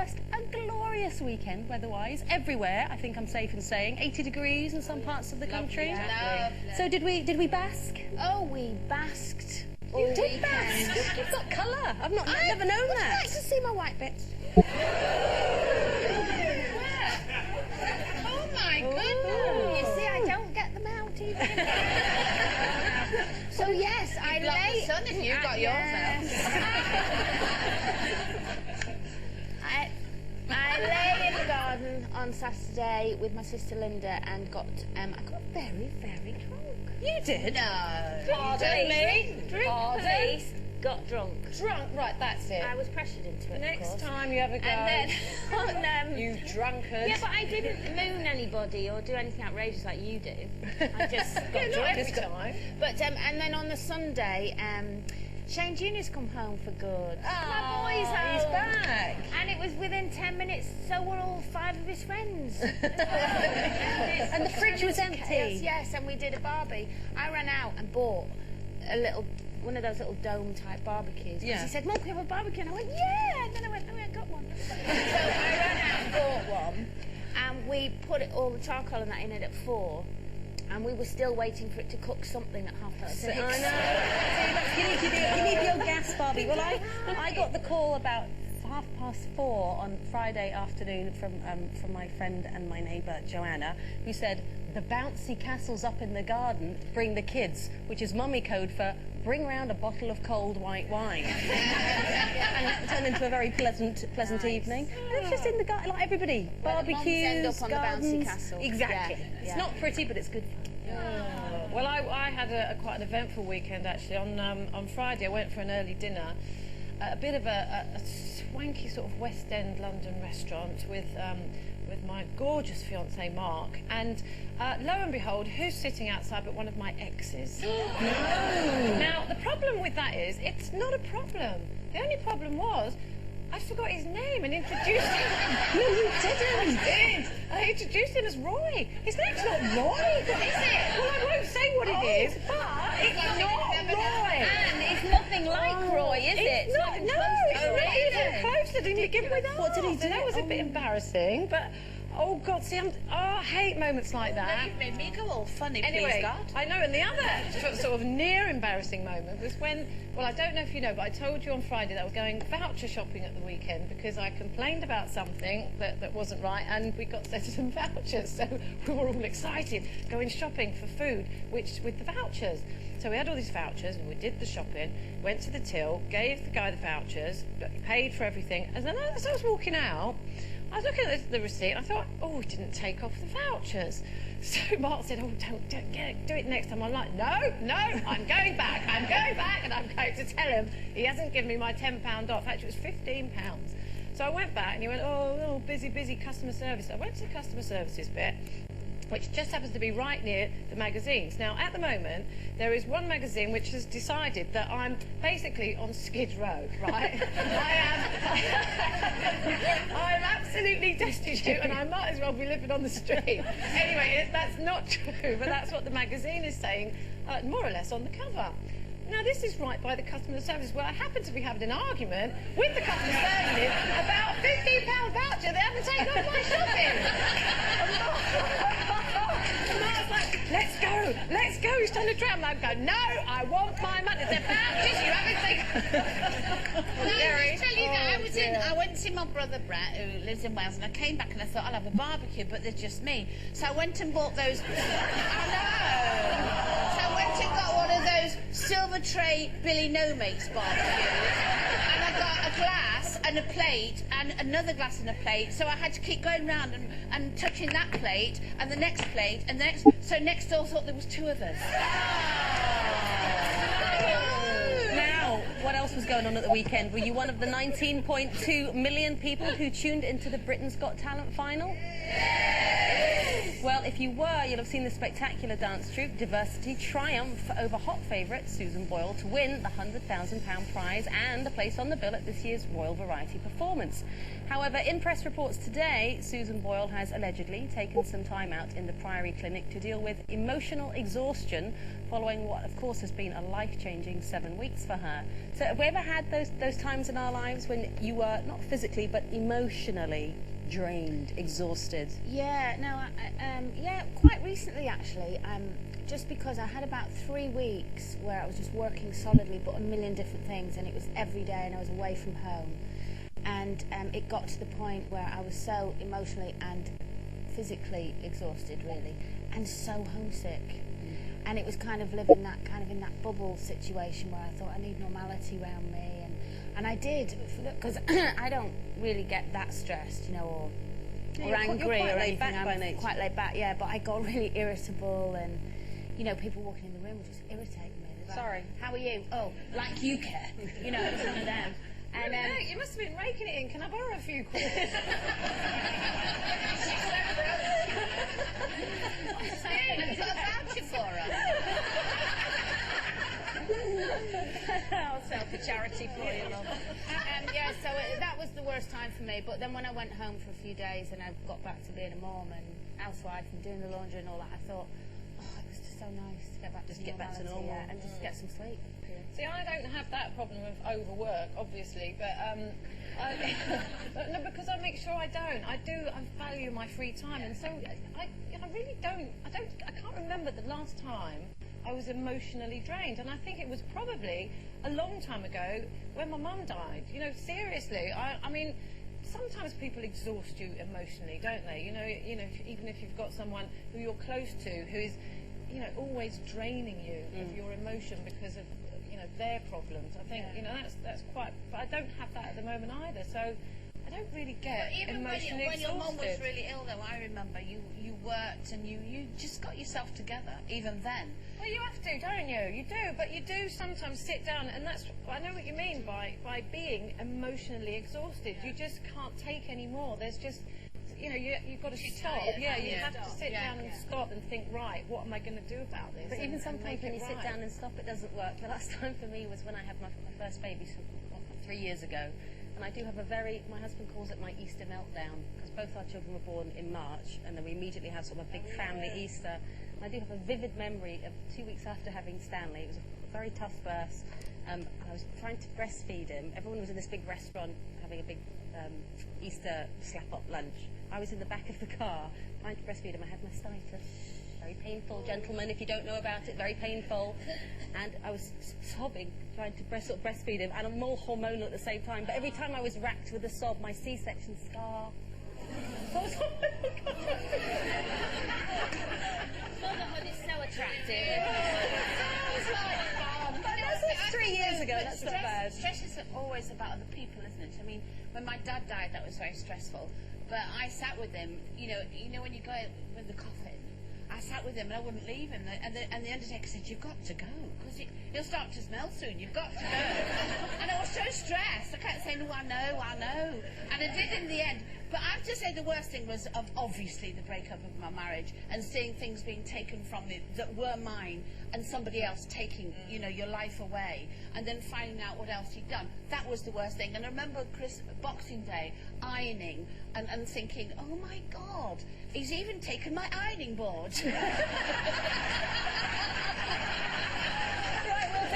just a glorious weekend weather-wise, everywhere, I think I'm safe in saying. 80 degrees in some parts of the country. Lovely. So did we bask? Oh, we basked. You did bask? You've got colour. I've never known that. Would you like to see my white bits? Oh my goodness! You see, I don't get them out even. So yes, I lay. The sun if you got yours out. I lay in the garden on Saturday with my sister Linda and I got very, very drunk. You did? No. Hardly got drunk. Drunk, right, that's it. I was pressured into it. Next time you ever go. And then you drunkard. Yeah, but I didn't moon anybody or do anything outrageous like you do. I just got drunk every time. But and then on the Sunday, Shane Jr.'s come home for good. My boy's home. He's back. And it was within 10 minutes, so were all 5 of his friends. And the fridge was empty. Yes, and we did a barbie. I ran out and bought one of those little dome-type barbecues. Yeah. He said, Mum, can we have a barbecue? And I went, yeah. And then I went, oh, I got one. So I ran out and bought one. And we put all the charcoal and that in it at 4. And we were still waiting for it to cook something at 6:30. I know. You need your gas barbie. Well, I got the call about 4:30 on Friday afternoon from my friend and my neighbour Joanna, who said the bouncy castle's up in the garden. Bring the kids, which is mummy code for bring round a bottle of cold white wine. And that turned into a very pleasant evening. And it's just in the garden, like everybody. Barbecues, end up on gardens. the bouncy castle. Exactly. Yeah. It's not pretty, but it's good fun. Well, I had quite an eventful weekend actually. On Friday, I went for an early dinner, a bit of a swanky sort of West End London restaurant with my gorgeous fiancé Mark, and lo and behold, who's sitting outside but one of my exes? No. Now the problem with that is it's not a problem. The only problem was I forgot his name and introduced him. No, you didn't. I did. I introduced him as Roy. His name's not Roy, is it? Well, I won't say what it is, but it's not Roy. And it's nothing like Roy, is it? It's not even close to him. Give me that. What did he do? That was a bit embarrassing, but oh God, see, I hate moments like that. You've made me go all funny, Anyway, please, God. I know, and the other sort of near embarrassing moment was when, well, I don't know if you know, but I told you on Friday that I was going voucher shopping at the weekend because I complained about something that wasn't right, and we got sent some vouchers, so we were all excited, going shopping for food, with the vouchers. So we had all these vouchers, and we did the shopping, went to the till, gave the guy the vouchers, paid for everything, and then as I was walking out, I was looking at the receipt and I thought, oh, we didn't take off the vouchers. So Mark said, oh, don't get it, do it next time. I'm like, no, I'm going back, and I'm going to tell him he hasn't given me my £10 off. Actually, it was £15. So I went back and he went, oh, busy customer service. I went to the customer services bit, which just happens to be right near the magazines. Now, at the moment, there is one magazine which has decided that I'm basically on Skid Row, right? I'm absolutely destitute, and I might as well be living on the street. Anyway, that's not true, but that's what the magazine is saying, more or less on the cover. Now, this is right by the customer service, where I happen to be having an argument with the customer service about a £15 voucher they haven't taken off my shopping. And I was like, let's go, he's trying to drown me. I go, no, I want my money. They're vouchers, you haven't taken... Well, I tell you that I went to see my brother Brett, who lives in Wales, and I came back and I thought I'll have a barbecue, but there's just me. So I went and bought those. I know. So I went and got one of those silver tray Billy No Makes barbecues, and I got a glass and a plate and another glass and a plate. So I had to keep going round and touching that plate and the next plate and the next. So next door thought there was 2 of us. Now, what else was going on at the weekend? Were you one of the 19.2 million people who tuned into the Britain's Got Talent final? Well, if you were, you'll have seen the spectacular dance troupe Diversity triumph over hot favourite Susan Boyle to win the £100,000 prize and a place on the bill at this year's Royal Variety Performance. However, in press reports today, Susan Boyle has allegedly taken some time out in the Priory Clinic to deal with emotional exhaustion following what, of course, has been a life-changing 7 weeks for her. So have we ever had those times in our lives when you were, not physically, but emotionally drained, exhausted? Yeah, no, yeah, quite recently actually, just because I had about 3 weeks where I was just working solidly but a million different things, and it was every day and I was away from home, and it got to the point where I was so emotionally and physically exhausted really, and so homesick. And it was kind of living that in that bubble situation where I thought I need normality around me, and I did, because I don't really get that stressed, you know, or angry or anything. I'm quite laid back, yeah. But I got really irritable, and you know, people walking in the room would just irritate me. Like, sorry, how are you? Oh, like you care, you know, it was one of them. And you must have been raking it in. Can I borrow a few quid? Have you got a voucher for her? I'll sell for charity for you, love. Yeah, so that was the worst time for me. But then when I went home for a few days and I got back to being a mom and housewife and doing the laundry and all that, I thought, oh, it was just so nice to get back to normal, yeah, and just get some sleep. See, I don't have that problem of overwork, obviously, but no, because I make sure I don't. I value my free time, and so I really don't. I can't remember the last time I was emotionally drained, and I think it was probably a long time ago when my mum died. You know, seriously. I mean, sometimes people exhaust you emotionally, don't they? You know, even if you've got someone who you're close to who is, you know, always draining you of your emotion because of, you know, their problems. I think, you know, that's quite. But I don't have that at the moment either. So I don't really get emotionally when your mum was exhausted. really ill, though, I remember you worked and you just got yourself together. Even then. Well, you have to, don't you? You do, but you do sometimes sit down, and that's. I know what you mean by being emotionally exhausted. You just can't take any more. There's just, you know, you've got to stop. Yeah, you have to sit down and stop and think, right, what am I going to do about this? But even sometimes when you sit down and stop, it doesn't work. The last time for me was when I had my first baby 3 years ago. And I do have my husband calls it my Easter meltdown, because both our children were born in March, and then we immediately have sort of a big family Easter. And I do have a vivid memory of 2 weeks after having Stanley. It was a very tough birth. I was trying to breastfeed him. Everyone was in this big restaurant having a big Easter slap-up lunch. I was in the back of the car trying to breastfeed him. I had mastitis. Very painful, gentlemen, if you don't know about it, very painful. And I was sobbing, trying to breastfeed him, and I'm more hormonal at the same time. But every time I was racked with a sob, my C-section scar. So I was, oh my God. Motherhood is so attractive. Sounds like fun. But that's 3 years ago, that's not bad. Stress is always about other people, isn't it? I mean, when my dad died, that was very stressful. But I sat with him, you know when you go with the coffin, I sat with him and I wouldn't leave him. And the undertaker said, you've got to go, because he'll start to smell soon, you've got to go. And I was so stressed, I kept saying, oh, I know. And I did in the end. But I have to say the worst thing was obviously the breakup of my marriage and seeing things being taken from me that were mine and somebody else taking, you know, your life away, and then finding out what else you'd done. That was the worst thing. And I remember Boxing Day, ironing and thinking, oh my God, he's even taken my ironing board.